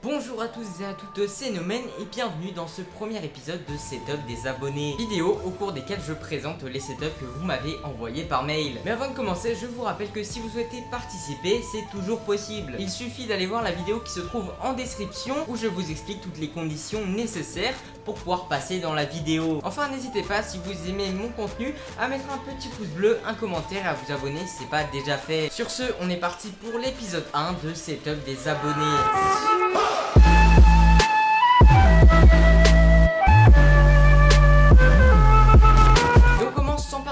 Bonjour à tous et à toutes, c'est Nomen et bienvenue dans ce premier épisode de Setup des abonnés. Vidéo au cours desquelles je présente les setups que vous m'avez envoyés par mail. Mais avant de commencer, je vous rappelle que si vous souhaitez participer, c'est toujours possible. Il suffit d'aller voir la vidéo qui se trouve en description où je vous explique toutes les conditions nécessaires pour pouvoir passer dans la vidéo. Enfin, n'hésitez pas, si vous aimez mon contenu, à mettre un petit pouce bleu, un commentaire et à vous abonner si c'est pas déjà fait. Sur ce, on est parti pour l'épisode 1 de Setup des abonnés.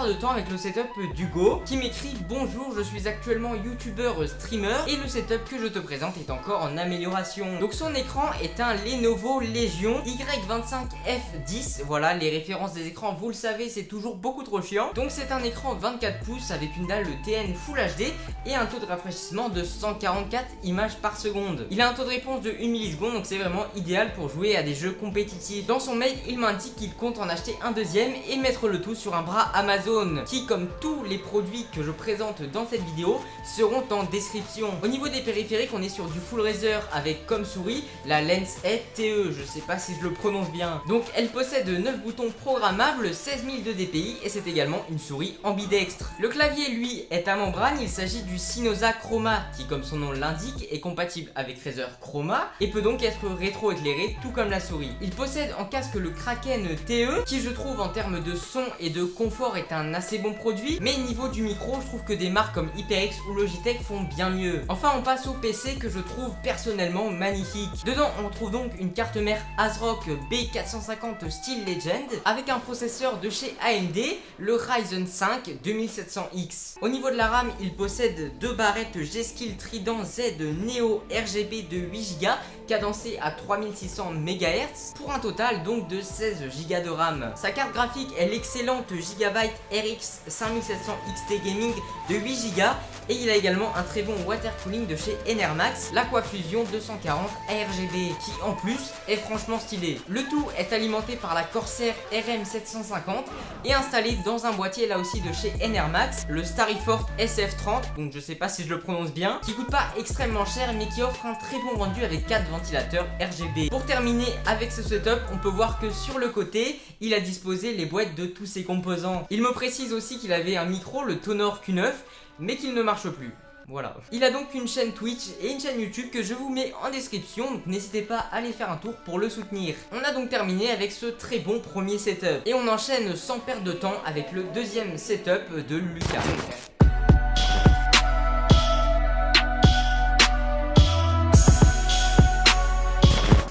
De temps avec le setup d'Hugo qui m'écrit: bonjour, je suis actuellement youtubeur streamer et le setup que je te présente est encore en amélioration. Donc son écran est un Lenovo Legion Y25F10. Voilà, les références des écrans, vous le savez, c'est toujours beaucoup trop chiant. Donc c'est un écran 24 pouces avec une dalle TN Full HD et un taux de rafraîchissement de 144 images par seconde. Il a un taux de réponse de 1 milliseconde, donc c'est vraiment idéal pour jouer à des jeux compétitifs. Dans son mail, il m'indique qu'il compte en acheter un deuxième et mettre le tout sur un bras Amazon, qui, comme tous les produits que je présente dans cette vidéo, seront en description. Au niveau des périphériques, on est sur du full Razer avec comme souris la Lens-E TE, je sais pas si je le prononce bien. Donc elle possède 9 boutons programmables, 16 000 de DPI et c'est également une souris ambidextre. Le clavier, lui, est à membrane, il s'agit du Synosa Chroma qui, comme son nom l'indique, est compatible avec Razer Chroma et peut donc être rétro-éclairé tout comme la souris. Il possède en casque le Kraken TE qui, je trouve, en termes de son et de confort est un assez bon produit, mais niveau du micro, je trouve que des marques comme HyperX ou Logitech font bien mieux. Enfin, on passe au PC que je trouve personnellement magnifique. Dedans, on trouve donc une carte mère ASRock B450 Steel Legend avec un processeur de chez AMD, le Ryzen 5 2700X. Au niveau de la RAM, il possède deux barrettes G-Skill Trident Z Neo RGB de 8Go cadencé à 3600 MHz pour un total donc de 16 Go de RAM. Sa carte graphique est l'excellente Gigabyte RX 5700 XT Gaming de 8 Go et il a également un très bon water cooling de chez Enermax, l'Aquafusion 240 ARGB qui en plus est franchement stylé. Le tout est alimenté par la Corsair RM750 et installé dans un boîtier là aussi de chez Enermax, le Starryfort SF30, donc je sais pas si je le prononce bien, qui coûte pas extrêmement cher mais qui offre un très bon rendu avec 4 ventilateurs RGB. Pour terminer avec ce setup, on peut voir que sur le côté, il a disposé les boîtes de tous ses composants. Il me précise aussi qu'il avait un micro, le Tonor Q9, mais qu'il ne marche plus. Voilà. Il a donc une chaîne Twitch et une chaîne YouTube que je vous mets en description, donc n'hésitez pas à aller faire un tour pour le soutenir. On a donc terminé avec ce très bon premier setup. Et on enchaîne sans perdre de temps avec le deuxième setup de Lucas.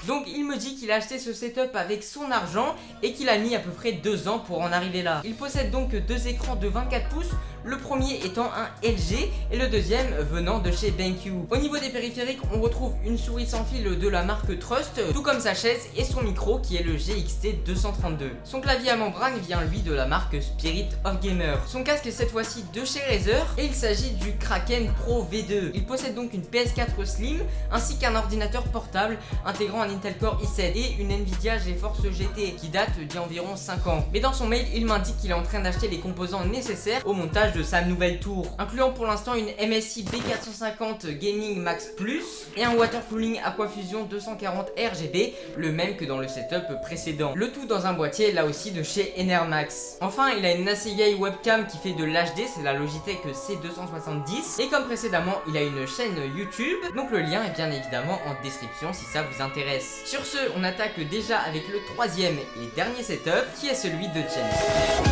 Donc il me dit qu'il a acheté ce setup avec son argent et qu'il a mis à peu près 2 ans pour en arriver là. Il possède donc deux écrans de 24 pouces, le premier étant un LG et le deuxième venant de chez BenQ. Au niveau des périphériques, on retrouve une souris sans fil de la marque Trust, tout comme sa chaise et son micro qui est le GXT 232. Son clavier à membrane vient lui de la marque Spirit of Gamer. Son casque est cette fois-ci de chez Razer et il s'agit du Kraken Pro V2. Il possède donc une PS4 Slim ainsi qu'un ordinateur portable intégrant un Intel Core i7 et une Nvidia GeForce GT qui date d'il y a environ 5 ans. Mais dans son mail, il m'indique qu'il est en train d'acheter les composants nécessaires au montage de sa nouvelle tour, incluant pour l'instant une MSI B450 Gaming Max Plus et un water cooling Aquafusion 240 RGB, le même que dans le setup précédent. Le tout dans un boîtier là aussi de chez Enermax. Enfin, il a une assez vieille webcam qui fait de l'HD, c'est la Logitech C270 et comme précédemment, il a une chaîne YouTube, donc le lien est bien évidemment en description si ça vous intéresse. Sur ce, on attaque déjà avec le troisième et dernier setup qui est celui de James.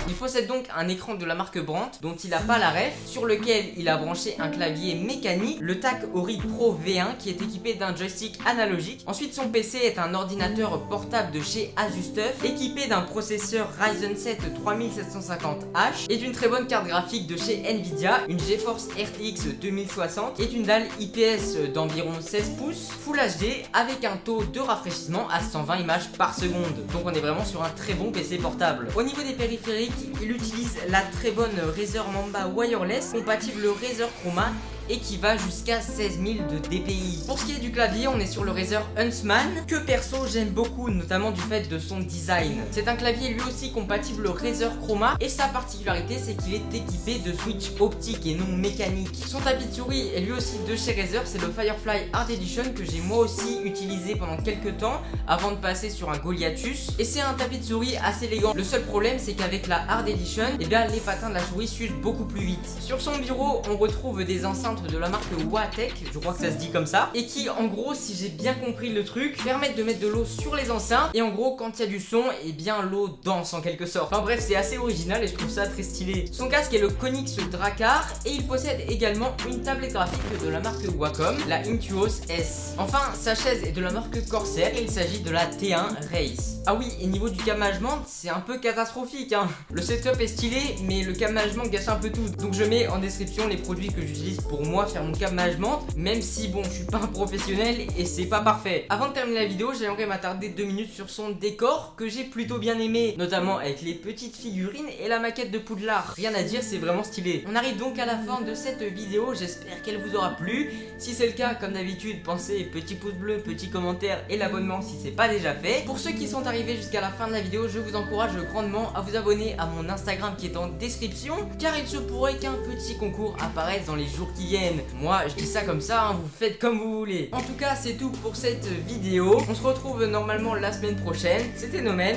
Il possède donc un écran de la marque Brandt dont il n'a pas la ref, sur lequel il a branché un clavier mécanique, le TAC Ori Pro V1 qui est équipé d'un joystick analogique. Ensuite, son PC est un ordinateur portable de chez ASUSTUF équipé d'un processeur Ryzen 7 3750H et d'une très bonne carte graphique de chez Nvidia, une GeForce RTX 2060 et d'une dalle IPS d'environ 16 pouces Full HD avec un taux de rafraîchissement à 120 images par seconde. Donc on est vraiment sur un très bon PC portable. Au niveau des périphériques, il utilise la très bonne Razer Mamba Wireless compatible Razer Chroma et qui va jusqu'à 16 000 de DPI. Pour ce qui est du clavier, on est sur le Razer Huntsman que perso j'aime beaucoup, notamment du fait de son design. C'est un clavier lui aussi compatible Razer Chroma et sa particularité c'est qu'il est équipé de switch optique et non mécanique. Son tapis de souris est lui aussi de chez Razer, c'est le Firefly Art Edition que j'ai moi aussi utilisé pendant quelques temps avant de passer sur un Goliathus, et c'est un tapis de souris assez élégant. Le seul problème c'est qu'avec la Art Edition, eh bien les patins de la souris s'usent beaucoup plus vite. Sur son bureau on retrouve des enceintes de la marque Watec, je crois que ça se dit comme ça, et qui en gros, si j'ai bien compris le truc, permettent de mettre de l'eau sur les enceintes, et en gros quand il y a du son, et bien l'eau danse en quelque sorte. Enfin bref, c'est assez original et je trouve ça très stylé. Son casque est le Konix Drakkar et il possède également une tablette graphique de la marque Wacom, la Intuos S. Enfin, sa chaise est de la marque Corsair et il s'agit de la T1 Race. Ah oui, et niveau du câblagement, c'est un peu catastrophique hein. Le setup est stylé, mais le câblagement gâche un peu tout. Donc je mets en description les produits que j'utilise pour moi faire mon câblagement, même si bon, je suis pas un professionnel et c'est pas parfait. Avant de terminer la vidéo, j'aimerais m'attarder 2 minutes sur son décor que j'ai plutôt bien aimé, notamment avec les petites figurines et la maquette de Poudlard. Rien à dire, c'est vraiment stylé. On arrive donc à la fin de cette vidéo, j'espère qu'elle vous aura plu. Si c'est le cas, comme d'habitude, pensez petit pouce bleu, petit commentaire et l'abonnement si c'est pas déjà fait. Pour ceux qui sont arrivés jusqu'à la fin de la vidéo, je vous encourage grandement à vous abonner à mon Instagram qui est en description, car il se pourrait qu'un petit concours apparaisse dans les jours qui viennent. Moi, je dis ça comme ça, hein, vous faites comme vous voulez. En tout cas, c'est tout pour cette vidéo. On se retrouve normalement la semaine prochaine. C'était Nomen.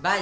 Bye.